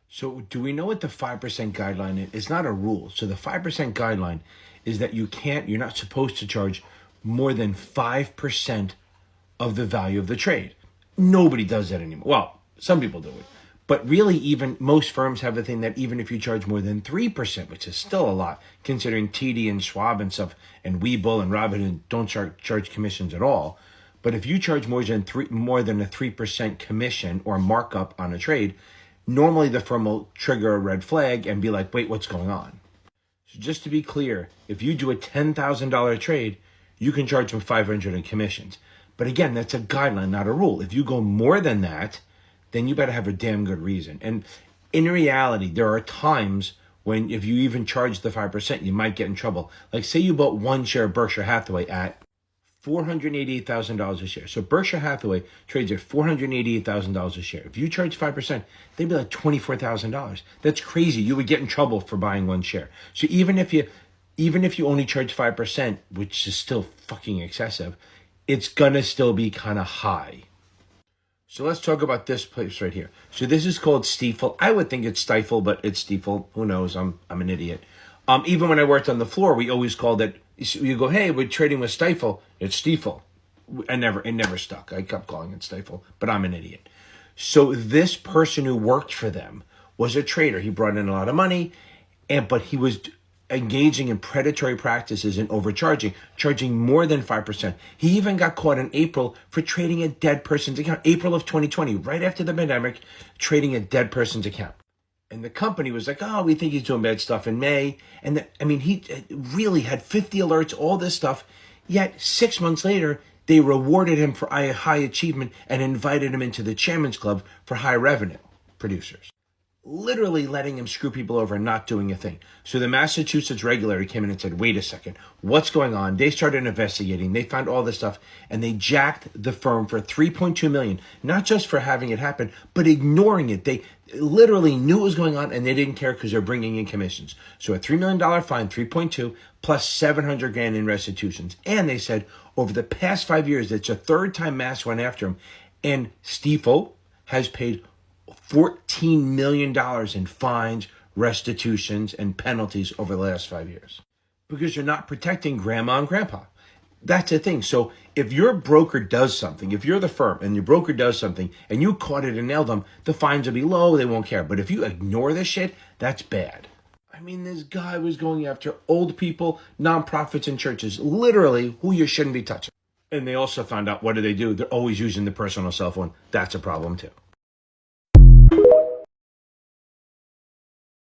So do we know what the 5% guideline is? It's not a rule. So the 5% guideline is that you're not supposed to charge more than 5% of the value of the trade. Nobody does that anymore. Well, some people do it. But really, even most firms have the thing that even if you charge more than 3%, which is still a lot, considering TD and Schwab and stuff, and Webull and Robinhood don't charge commissions at all. But if you charge more than a 3% commission or markup on a trade, normally the firm will trigger a red flag and be like, wait, what's going on? So just to be clear, if you do a $10,000 trade, you can charge them $500 in commissions. But again, that's a guideline, not a rule. If you go more than that, then you better have a damn good reason. And in reality, there are times when if you even charge the 5%, you might get in trouble. Like say you bought one share of Berkshire Hathaway at $488,000 a share. So Berkshire Hathaway trades at $488,000 a share. If you charge 5%, they'd be like $24,000. That's crazy. You would get in trouble for buying one share. So even if you only charge 5%, which is still fucking excessive, it's gonna still be kind of high. So let's talk about this place right here. So this is called Stifel. I would think it's Stifel, but it's Stifel. Who knows? I'm an idiot. Even when I worked on the floor, we always called it. You go, hey, we're trading with Stifel. It's Stifel. It never stuck. I kept calling it Stifel, but I'm an idiot. So this person who worked for them was a trader. He brought in a lot of money, but he was engaging in predatory practices and overcharging, charging more than 5%. He even got caught in April for trading a dead person's account. April of 2020, right after the pandemic, trading a dead person's account. And the company was like, oh, we think he's doing bad stuff in May. And he really had 50 alerts, all this stuff. Yet 6 months later, they rewarded him for high achievement and invited him into the Chairman's Club for high revenue producers. Literally letting him screw people over and not doing a thing. So the Massachusetts regulator came in and said, wait a second, what's going on? They started investigating. They found all this stuff and they jacked the firm for $3.2 million, not just for having it happen, but ignoring it. They literally knew what was going on and they didn't care because they're bringing in commissions. So a $3 million fine, 3.2 plus 700 grand in restitutions. And they said over the past 5 years, it's a third time Mass went after him. And Stifel has paid $14 million in fines, restitutions, and penalties over the last 5 years because you're not protecting grandma and grandpa. That's the thing. So if your broker does something, if you're the firm and your broker does something and you caught it and nailed them, the fines will be low. They won't care. But if you ignore this shit, that's bad. I mean, this guy was going after old people, nonprofits, and churches, literally who you shouldn't be touching. And they also found out, what do? They're always using the personal cell phone. That's a problem too.